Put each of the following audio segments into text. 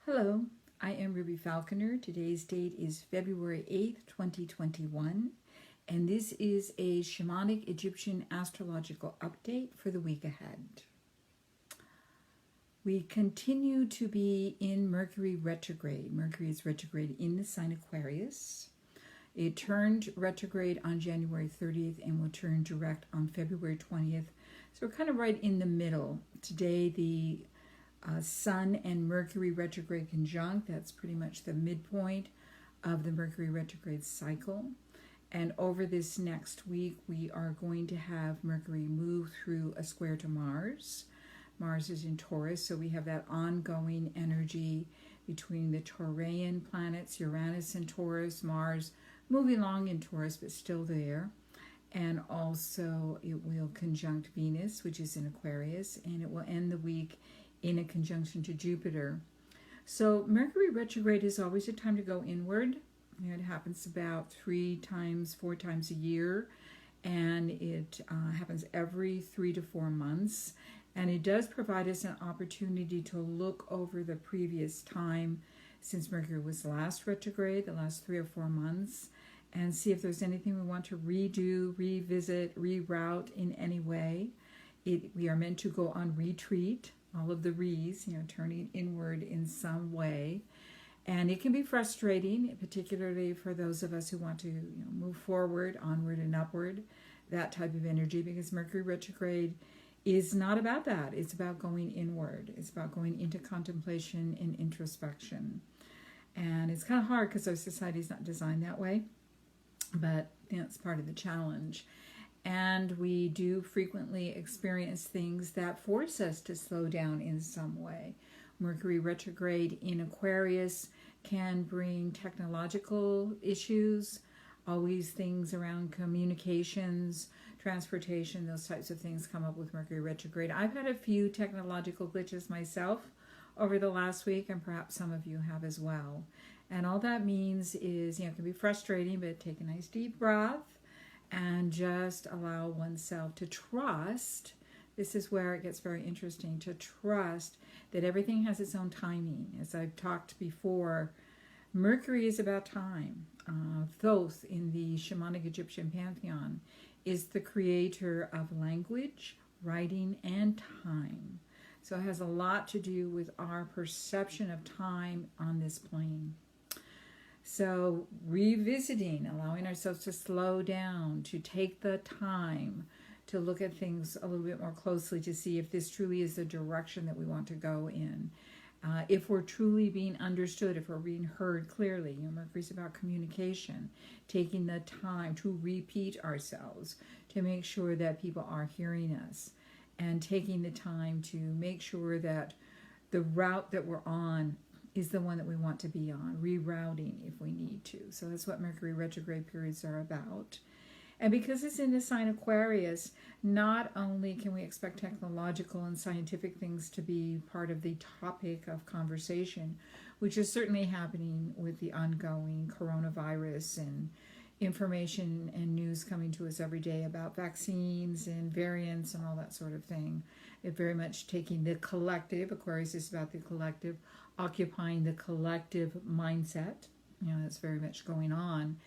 Hello, I am Ruby Falconer. Today's date is February 8th, 2021, and this is a Shamanic Egyptian Astrological update for the week ahead. We continue to be in Mercury Retrograde. Mercury is retrograde in the sign Aquarius. It turned retrograde on January 30th and will turn direct on February 20th. So we're kind of right in the middle. Today, the Sun and Mercury retrograde conjunct, that's pretty much the midpoint of the Mercury retrograde cycle. And over this next week, we are going to have Mercury move through a square to Mars. Mars is in Taurus, so we have that ongoing energy between the Taurian planets, Uranus in Taurus, Mars moving along in Taurus, but still there. And also it will conjunct Venus, which is in Aquarius, and it will end the week in a conjunction to Jupiter. So Mercury retrograde is always a time to go inward. It happens about 4 times a year, and it happens every 3 to 4 months. And it does provide us an opportunity to look over the previous time since Mercury was last retrograde, the last 3 or 4 months, and see if there's anything we want to redo, revisit, reroute in any way. We are meant to go on retreat, all of the re's, turning inward in some way. And it can be frustrating, particularly for those of us who want to move forward, onward and upward, that type of energy, because Mercury retrograde is not about that. It's about going inward. It's about going into contemplation and introspection. And it's kind of hard because our society is not designed that way, but that's part of the challenge. And we do frequently experience things that force us to slow down in some way. Mercury retrograde in Aquarius can bring technological issues, always things around communications, transportation, those types of things come up with Mercury retrograde. I've had a few technological glitches myself over the last week, and perhaps some of you have as well. And all that means is, it can be frustrating, but take a nice deep breath and just allow oneself to trust. This is where it gets very interesting, to trust that everything has its own timing. As I've talked before, Mercury is about time. Thoth in the Shamanic Egyptian pantheon is the creator of language, writing, and time. So it has a lot to do with our perception of time on this plane. So revisiting, allowing ourselves to slow down, to take the time to look at things a little bit more closely to see if this truly is the direction that we want to go in. If we're truly being understood, if we're being heard clearly. Mercury's about communication, taking the time to repeat ourselves, to make sure that people are hearing us, and taking the time to make sure that the route that we're on is the one that we want to be on, rerouting if we need to. So that's what Mercury retrograde periods are about. And because it's in the sign Aquarius, not only can we expect technological and scientific things to be part of the topic of conversation, which is certainly happening with the ongoing coronavirus and information and news coming to us every day about vaccines and variants and all that sort of thing. It very much taking the collective, Aquarius is about the collective, occupying the collective mindset. That's very much going on.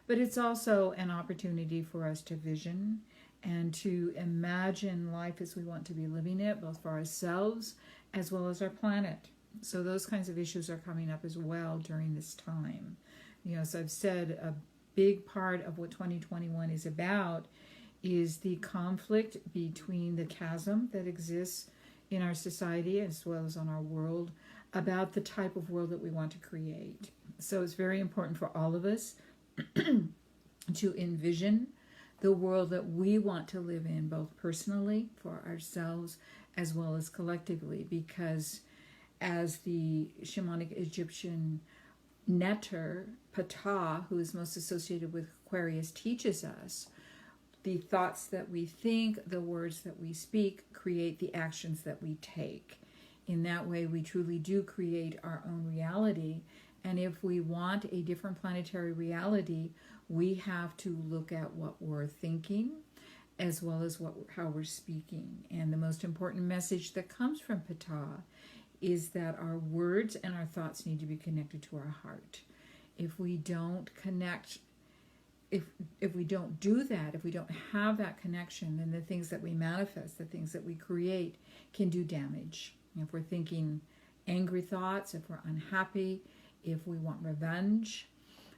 But it's also an opportunity for us to vision and to imagine life as we want to be living it, both for ourselves as well as our planet. So those kinds of issues are coming up as well during this time. As I've said, a big part of what 2021 is about is the conflict between the chasm that exists in our society as well as on our world about the type of world that we want to create. So it's very important for all of us to envision the world that we want to live in, both personally for ourselves as well as collectively, because as the Shamanic Egyptian Neter, Ptah, who is most associated with Aquarius, teaches us, the thoughts that we think, the words that we speak, create the actions that we take. In that way, we truly do create our own reality. And if we want a different planetary reality, we have to look at what we're thinking as well as how we're speaking. And the most important message that comes from Ptah is that our words and our thoughts need to be connected to our heart. If we don't connect, if we don't do that, if we don't have that connection, then the things that we manifest, the things that we create, can do damage. If we're thinking angry thoughts, if we're unhappy, if we want revenge,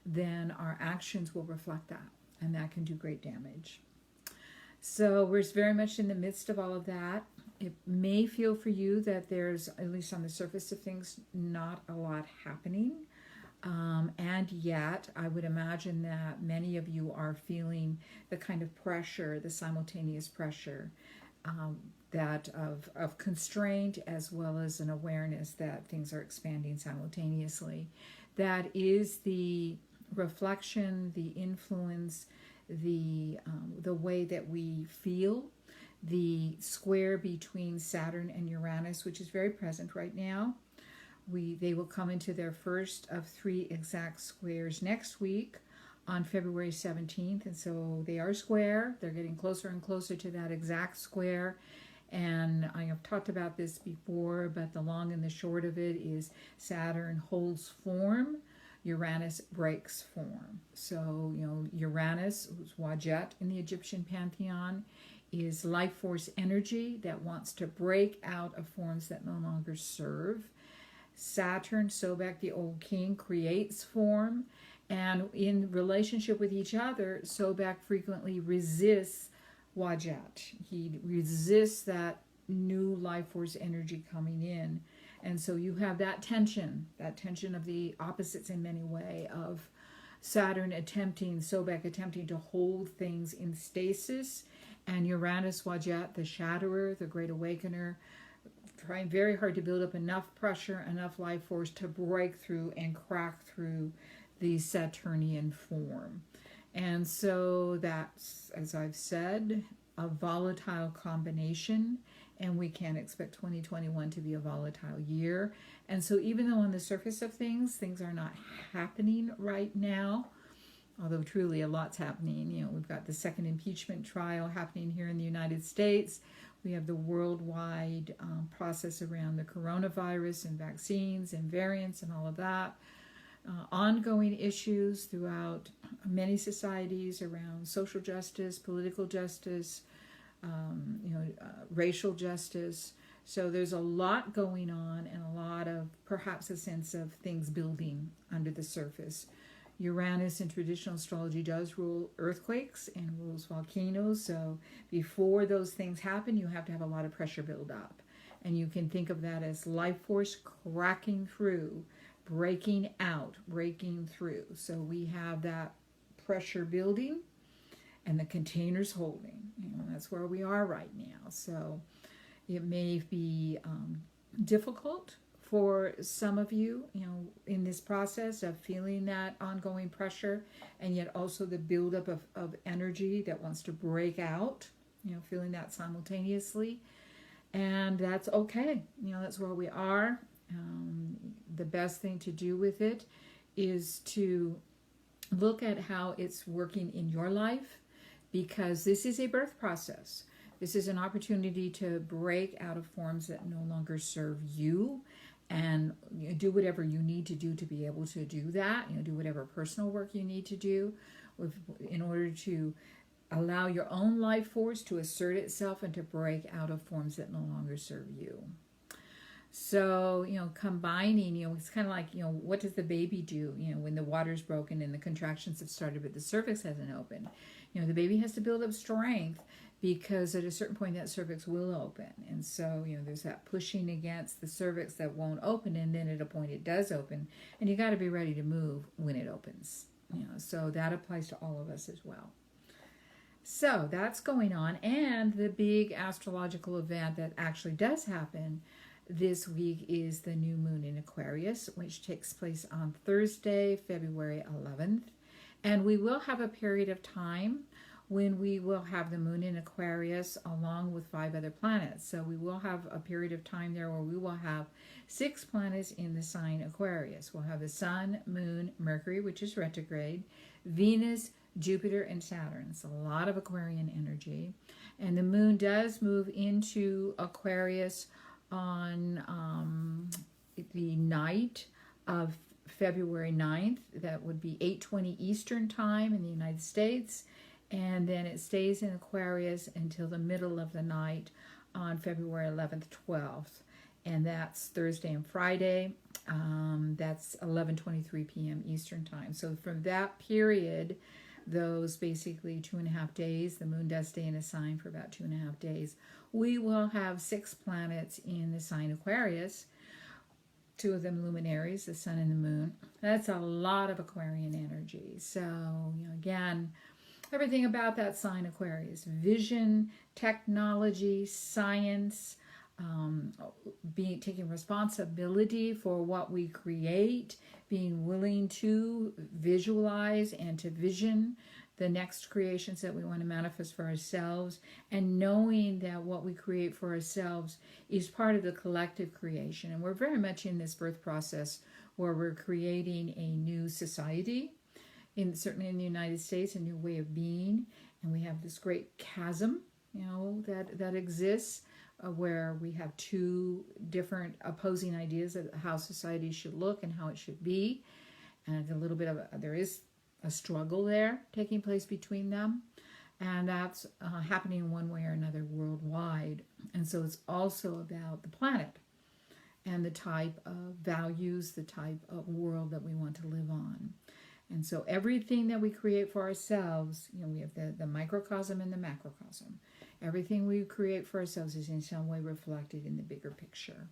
then our actions will reflect that, and that can do great damage. So we're very much in the midst of all of that. It may feel for you that there's, at least on the surface of things, not a lot happening. And yet, I would imagine that many of you are feeling the kind of pressure, the simultaneous pressure, that of constraint, as well as an awareness that things are expanding simultaneously. That is the reflection, the influence, the way that we feel, the square between Saturn and Uranus, which is very present right now. They will come into their first of 3 exact squares next week on February 17th. And so they are square. They're getting closer and closer to that exact square. And I have talked about this before, but the long and the short of it is Saturn holds form, Uranus breaks form. So, Uranus, who's Wajet in the Egyptian pantheon, is life force energy that wants to break out of forms that no longer serve. Saturn, Sobek, the old king, creates form, and in relationship with each other, Sobek frequently resists Wajet. He resists that new life force energy coming in. And so you have that tension of the opposites in many ways, of Saturn Sobek attempting to hold things in stasis, and Uranus, Wajet, the shatterer, the great awakener, trying very hard to build up enough pressure, enough life force to break through and crack through the Saturnian form. And so that's, as I've said, a volatile combination, and we can't expect 2021 to be a volatile year. And so even though on the surface of things are not happening right now, although truly a lot's happening. We've got the second impeachment trial happening here in the United States. We have the worldwide process around the coronavirus and vaccines and variants and all of that. Ongoing issues throughout many societies around social justice, political justice, racial justice. So there's a lot going on, and a lot of, perhaps a sense of things building under the surface. Uranus in traditional astrology does rule earthquakes and rules volcanoes. So before those things happen, you have to have a lot of pressure build up. And you can think of that as life force cracking through, breaking out, breaking through. So we have that pressure building and the containers holding. That's where we are right now. So it may be difficult for some of you, in this process of feeling that ongoing pressure, and yet also the buildup of energy that wants to break out, feeling that simultaneously. And that's okay. That's where we are. The best thing to do with it is to look at how it's working in your life, because this is a birth process. This is an opportunity to break out of forms that no longer serve you, and do whatever you need to do to be able to do that. Do whatever personal work you need to do in order to allow your own life force to assert itself and to break out of forms that no longer serve you. So, combining, it's kind of like, what does the baby do, when the water's broken and the contractions have started but the cervix hasn't opened? The baby has to build up strength, because at a certain point that cervix will open. And so, there's that pushing against the cervix that won't open, and then at a point it does open, and you got to be ready to move when it opens. So that applies to all of us as well. So that's going on, and the big astrological event that actually does happen this week is the new moon in Aquarius, which takes place on Thursday, February 11th. And we will have a period of time when we will have the moon in Aquarius along with 5 other planets. So we will have a period of time there where we will have 6 planets in the sign Aquarius. We'll have the Sun, Moon, Mercury, which is retrograde, Venus, Jupiter, and Saturn. It's a lot of Aquarian energy. And the moon does move into Aquarius on the night of February 9th. That would be 8:20 Eastern Time in the United States. And then it stays in Aquarius until the middle of the night on February 11th, 12th. And that's Thursday and Friday. That's 11:23 p.m. Eastern Time. So from that period, those basically 2.5 days, the moon does stay in a sign for about 2.5 days. We will have 6 planets in the sign Aquarius, 2 of them luminaries, the sun and the moon. That's a lot of Aquarian energy. So, again, everything about that sign Aquarius: vision, technology, science, taking responsibility for what we create, being willing to visualize and to vision the next creations that we want to manifest for ourselves, and knowing that what we create for ourselves is part of the collective creation. And we're very much in this birth process where we're creating a new society, certainly in the United States, a new way of being. And we have this great chasm, that exists, where we have 2 different opposing ideas of how society should look and how it should be. And there is a struggle there taking place between them. And that's happening one way or another worldwide. And so it's also about the planet and the type of values, the type of world that we want to live on. And so everything that we create for ourselves, we have the microcosm and the macrocosm. Everything we create for ourselves is in some way reflected in the bigger picture.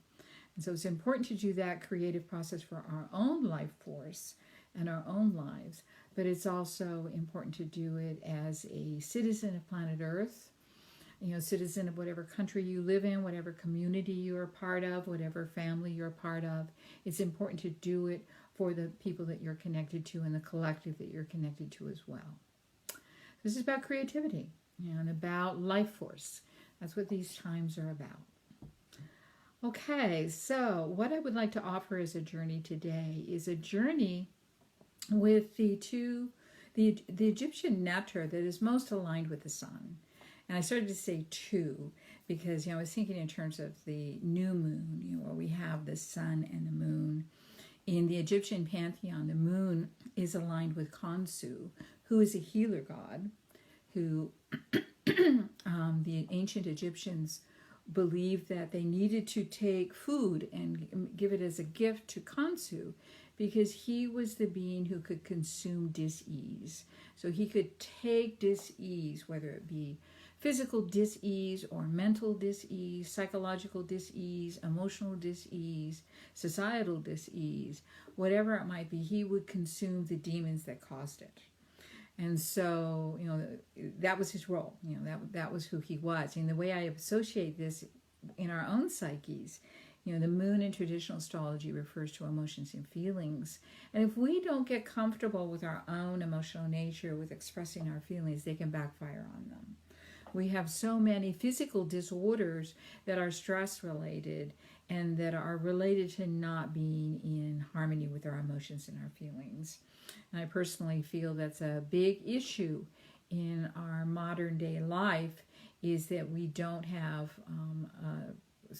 And so it's important to do that creative process for our own life force and our own lives. But it's also important to do it as a citizen of planet Earth, citizen of whatever country you live in, whatever community you're a part of, whatever family you're a part of. It's important to do it for the people that you're connected to and the collective that you're connected to as well. This is about creativity, and about life force. That's what these times are about. Okay, so what I would like to offer as a journey today is a journey with the Egyptian nectar that is most aligned with the sun. And I started to say 2 because, I was thinking in terms of the new moon, where we have the sun and the moon. In the Egyptian pantheon, the moon is aligned with Khonsu, who is a healer god, who the ancient Egyptians believed that they needed to take food and give it as a gift to Khonsu, because he was the being who could consume dis-ease. So he could take dis-ease, whether it be physical dis-ease or mental dis-ease, psychological dis-ease, emotional dis-ease, societal dis-ease, whatever it might be, he would consume the demons that caused it. And so, that was his role. That was who he was. And the way I associate this in our own psyches, the moon in traditional astrology refers to emotions and feelings. And if we don't get comfortable with our own emotional nature, with expressing our feelings, they can backfire on them. We have so many physical disorders that are stress-related and that are related to not being in harmony with our emotions and our feelings. And I personally feel that's a big issue in our modern day life, is that we don't have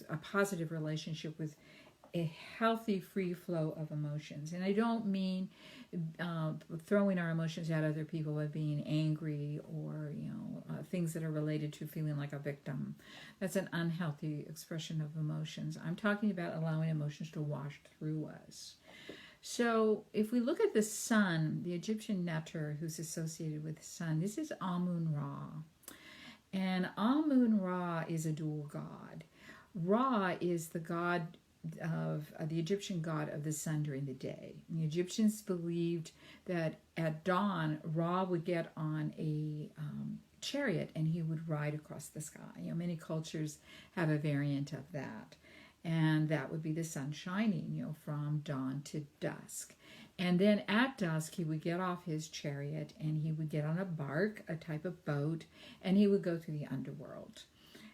a positive relationship with a healthy free flow of emotions. And I don't mean throwing our emotions at other people by being angry or things that are related to feeling like a victim. That's an unhealthy expression of emotions. I'm talking about allowing emotions to wash through us. So if we look at the sun, the Egyptian nectar who's associated with the sun, this is Amun-Ra. And Amun-Ra is a dual god. Ra is the god of the Egyptian god of the sun during the day. And the Egyptians believed that at dawn, Ra would get on a chariot and he would ride across the sky. Many cultures have a variant of that. And that would be the sun shining, from dawn to dusk. And then at dusk, he would get off his chariot and he would get on a bark, a type of boat, and he would go to the underworld.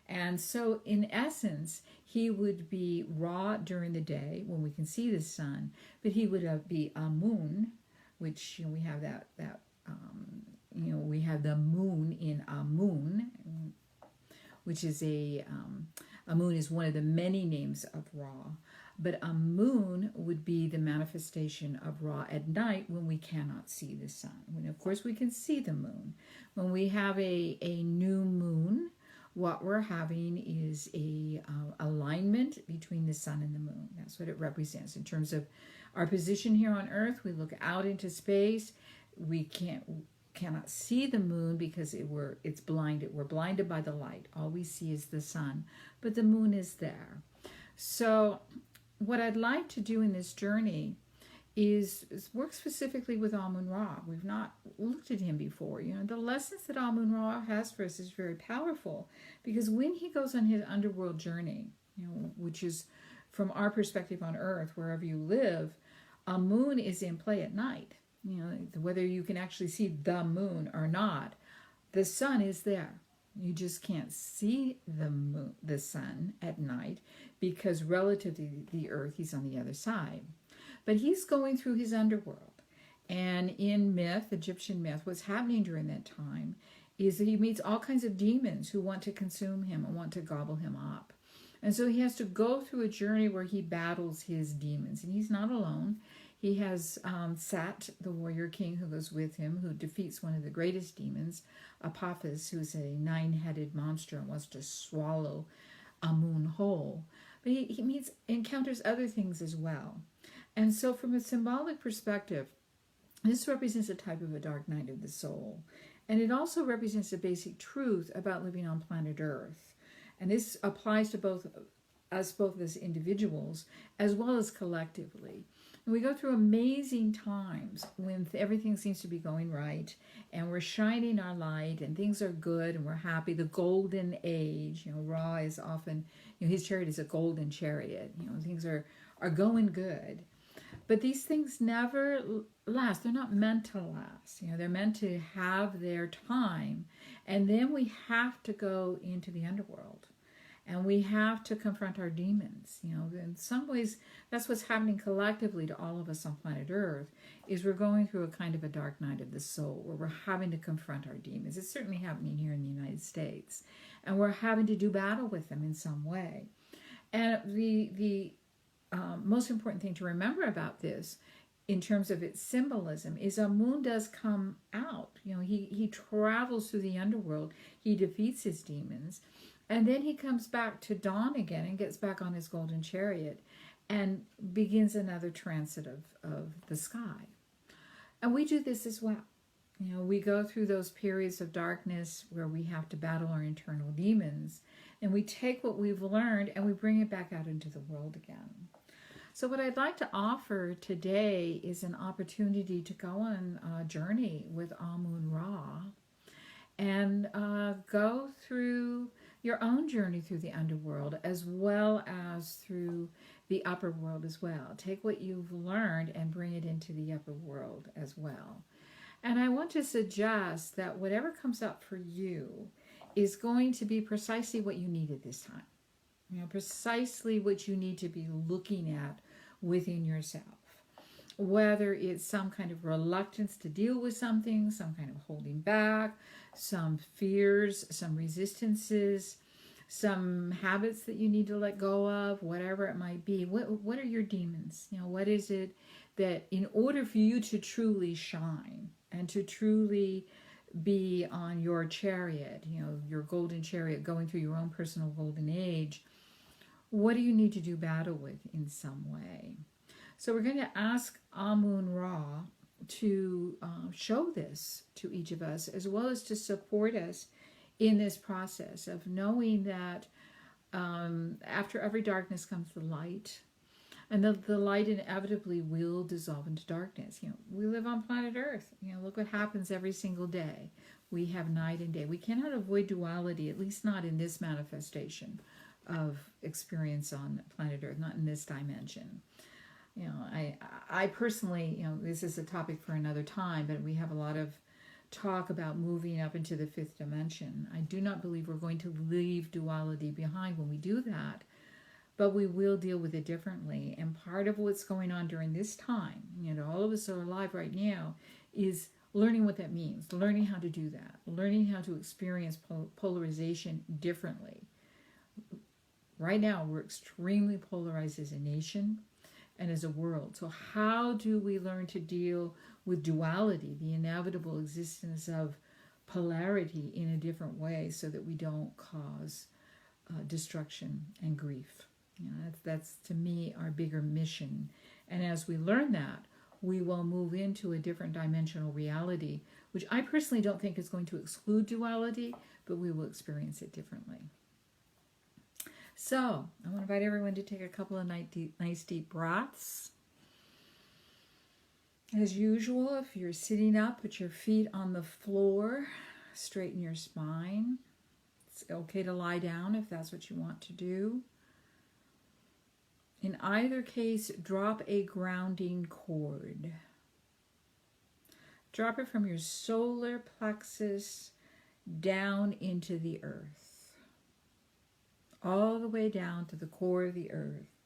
And so, in essence, he would be Ra during the day when we can see the sun, but he would be Amun, which we have we have the moon in Amun, which is a Amun is one of the many names of Ra. But Amun would be the manifestation of Ra at night when we cannot see the sun. When, of course, we can see the moon. When we have a new moon, what we're having is a alignment between the sun and the moon. That's what it represents in terms of our position here on Earth. We look out into space. We cannot see the moon because it's blinded. We're blinded by the light. All we see is the sun, but the moon is there. So what I'd like to do in this journey is work specifically with Amun-Ra. We've not looked at him before. You know, the lessons that Amun-Ra has for us is very powerful, because when he goes on his underworld journey, you know, which is from our perspective on Earth, wherever you live, a moon is in play at night. You know, whether you can actually see the moon or not, the sun is there. You just can't see the sun at night because relative to the Earth, he's on the other side. But he's going through his underworld. And in myth, Egyptian myth, what's happening during that time is that he meets all kinds of demons who want to consume him and want to gobble him up. And so he has to go through a journey where he battles his demons. And he's not alone. He has Sat, the warrior king, who goes with him, who defeats one of the greatest demons, Apophis, who's a 9-headed monster and wants to swallow Amun whole. But he encounters other things as well. And so from a symbolic perspective, this represents a type of a dark night of the soul. And it also represents a basic truth about living on planet Earth. And this applies to both as individuals as well as collectively. And we go through amazing times when everything seems to be going right and we're shining our light and things are good and we're happy. The golden age, you know, Ra is often, you know, his chariot is a golden chariot. You know, things are going good. But these things never last. They're not meant to last. You know, they're meant to have their time. And then we have to go into the underworld. And we have to confront our demons. You know, in some ways, that's what's happening collectively to all of us on planet Earth, is we're going through a kind of a dark night of the soul where we're having to confront our demons. It's certainly happening here in the United States. And we're having to do battle with them in some way. And the most important thing to remember about this, in terms of its symbolism, is Amun does come out. You know, he travels through the underworld. He defeats his demons. And then he comes back to dawn again and gets back on his golden chariot and begins another transit of the sky. And we do this as well. You know, we go through those periods of darkness where we have to battle our internal demons, and we take what we've learned and we bring it back out into the world again. So what I'd like to offer today is an opportunity to go on a journey with Amun-Ra and go through your own journey through the underworld as well as through the upper world as well. Take what you've learned and bring it into the upper world as well. And I want to suggest that whatever comes up for you is going to be precisely what you need at this time. You know, precisely what you need to be looking at within yourself. Whether it's some kind of reluctance to deal with something, some kind of holding back, some fears, some resistances, some habits that you need to let go of, whatever it might be. What are your demons? You know, what is it that in order for you to truly shine and to truly be on your chariot, you know, your golden chariot, going through your own personal golden age, what do you need to do battle with in some way? So we're going to ask Amun-Ra to show this to each of us, as well as to support us in this process of knowing that after every darkness comes the light, and the light inevitably will dissolve into darkness. You know, we live on planet Earth. You know, look what happens every single day. We have night and day. We cannot avoid duality, at least not in this manifestation of experience on planet Earth, not in this dimension. You know, I personally, you know, this is a topic for another time, but we have a lot of talk about moving up into the fifth dimension. I do not believe we're going to leave duality behind when we do that, but we will deal with it differently. And part of what's going on during this time, you know, all of us are alive right now, is learning what that means, learning how to do that, learning how to experience polarization differently. Right now, we're extremely polarized as a nation and as a world. So how do we learn to deal with duality, the inevitable existence of polarity in a different way so that we don't cause destruction and grief? You know, that's to me our bigger mission. And as we learn that, we will move into a different dimensional reality, which I personally don't think is going to exclude duality, but we will experience it differently. So I want to invite everyone to take a couple of nice deep breaths. As usual, if you're sitting up, put your feet on the floor, straighten your spine. It's okay to lie down if that's what you want to do. In either case, drop a grounding cord. Drop it from your solar plexus down into the earth, all the way down to the core of the earth,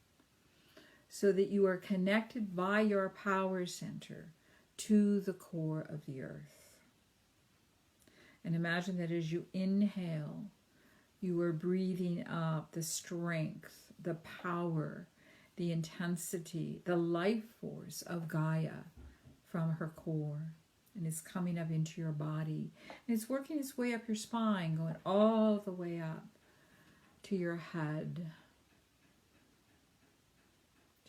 so that you are connected by your power center to the core of the earth. And imagine that as you inhale, you are breathing up the strength, the power, the intensity, the life force of Gaia from her core. And it's coming up into your body. And it's working its way up your spine, going all the way up to your head,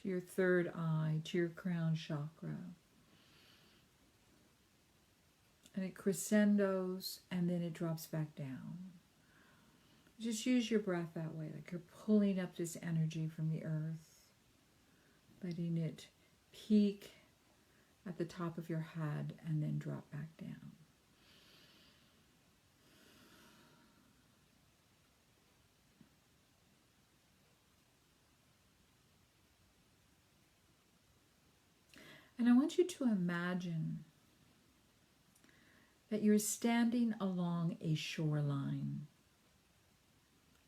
to your third eye, to your crown chakra. And it crescendos and then it drops back down. Just use your breath that way, like you're pulling up this energy from the earth, letting it peak at the top of your head and then drop back down. And I want you to imagine that you're standing along a shoreline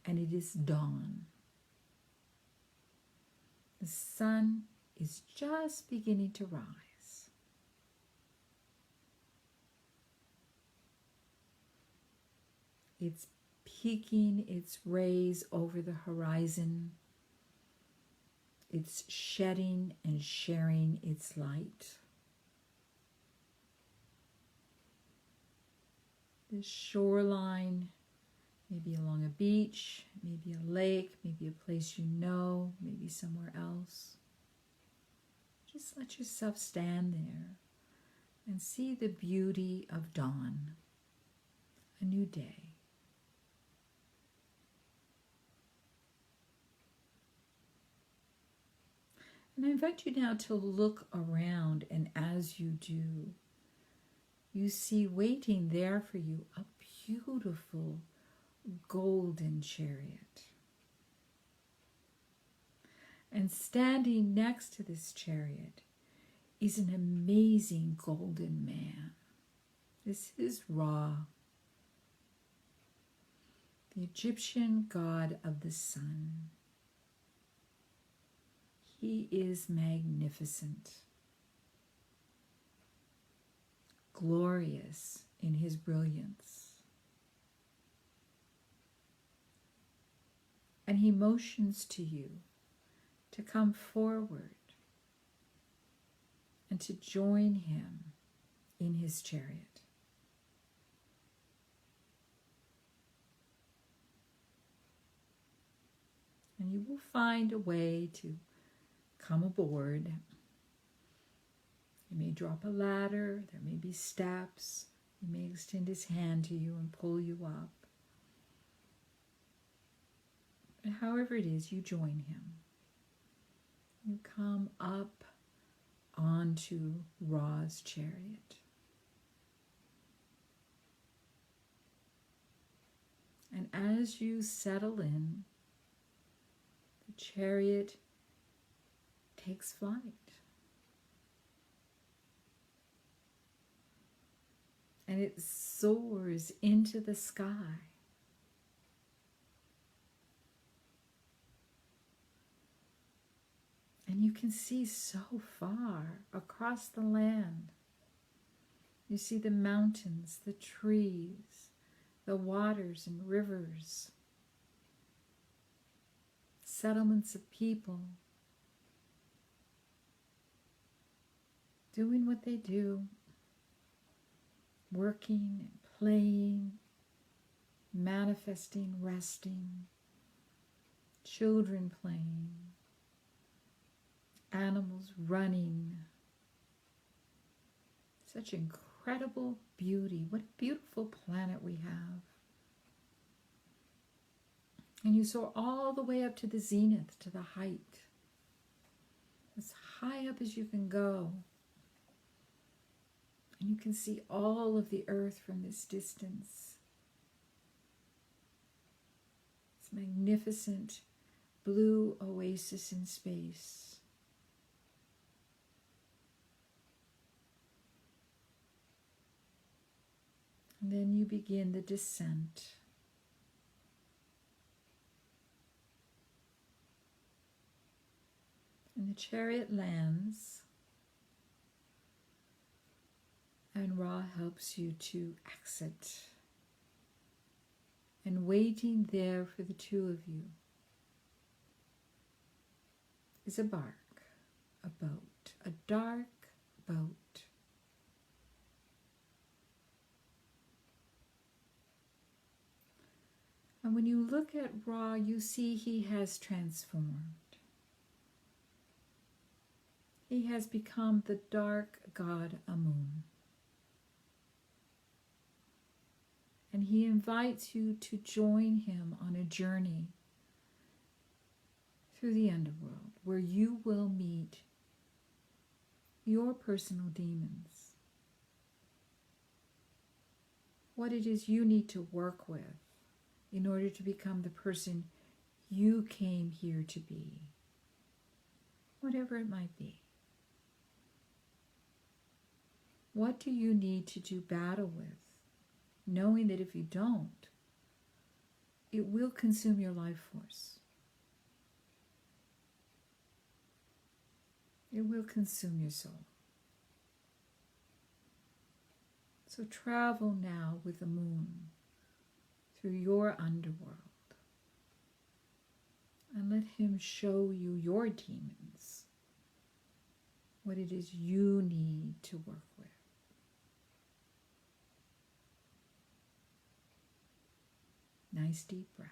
and it is dawn. The sun is just beginning to rise. It's peeking its rays over the horizon. It's shedding and sharing its light. The shoreline, maybe along a beach, maybe a lake, maybe a place you know, maybe somewhere else. Just let yourself stand there and see the beauty of dawn, a new day. And I invite you now to look around, and as you do, you see waiting there for you a beautiful golden chariot. And standing next to this chariot is an amazing golden man. This is Ra, the Egyptian god of the sun. He is magnificent, glorious in his brilliance. And he motions to you to come forward and to join him in his chariot. And you will find a way to come aboard. You may drop a ladder, there may be steps, he may extend his hand to you and pull you up. But however it is, you join him. You come up onto Ra's chariot. And as you settle in, the chariot takes flight. And it soars into the sky. And you can see so far across the land. You see the mountains, the trees, the waters and rivers. settlements of people doing what they do, working, playing, manifesting, resting, children playing, animals running. Such incredible beauty. What a beautiful planet we have. And you soar all the way up to the zenith, to the height. As high up as you can go. And you can see all of the earth from this distance. It's magnificent blue oasis in space. And then you begin the descent. And the chariot lands, and Ra helps you to exit. And waiting there for the two of you is a bark, a boat, a dark boat. And when you look at Ra, you see he has transformed. He has become the dark god Amun. And he invites you to join him on a journey through the underworld, where you will meet your personal demons. What it is you need to work with in order to become the person you came here to be. Whatever it might be. What do you need to do battle with, knowing that if you don't, it will consume your life force. It will consume your soul. So travel now with the moon through your underworld and let him show you your demons, what it is you need to work with. Nice deep breath.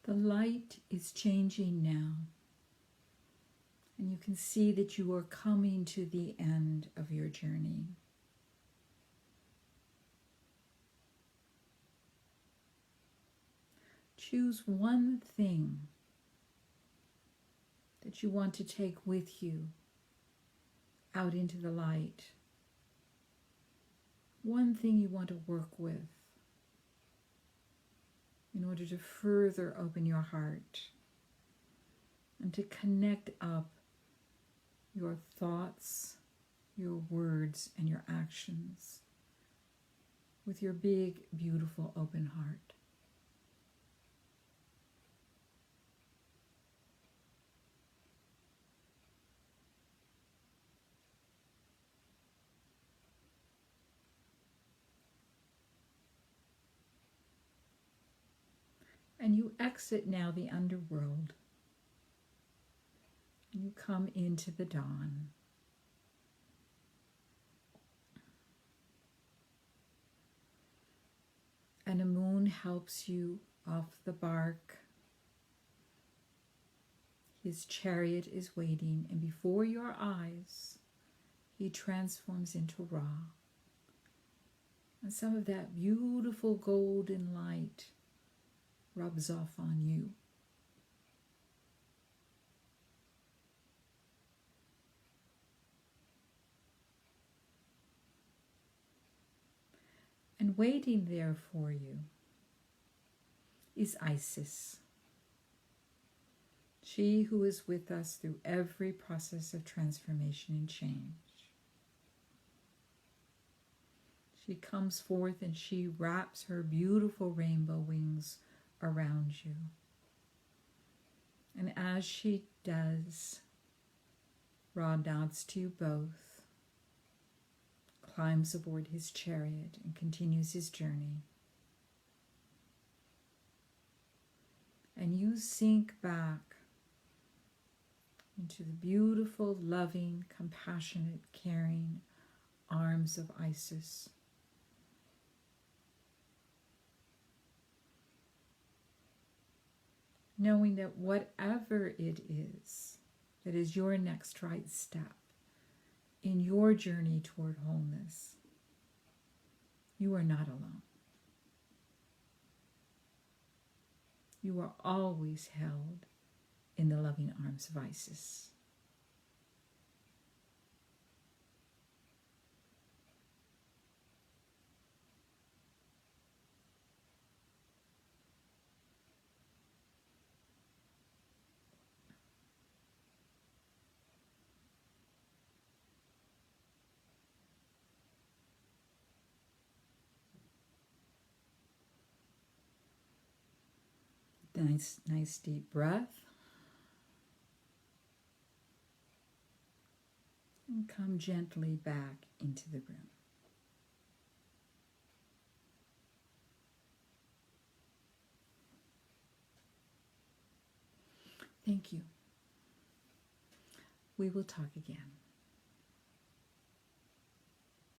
The light is changing now, and you can see that you are coming to the end of your journey. Choose one thing that you want to take with you out into the light. One thing you want to work with. in order to further open your heart and to connect up your thoughts, your words, and your actions with your big, beautiful, open heart. And you exit now the underworld. You come into the dawn. And a moon helps you off the bark. His chariot is waiting, and before your eyes, he transforms into Ra. And some of that beautiful golden light rubs off on you. And waiting there for you is Isis. She who is with us through every process of transformation and change. She comes forth and she wraps her beautiful rainbow wings around you. And as she does, Ra nods to you both, climbs aboard his chariot, and continues his journey. And you sink back into the beautiful, loving, compassionate, caring arms of Isis. Knowing that whatever it is that is your next right step in your journey toward wholeness, you are not alone. You are always held in the loving arms of Isis. Nice deep breath. And come gently back into the room. Thank you. We will talk again.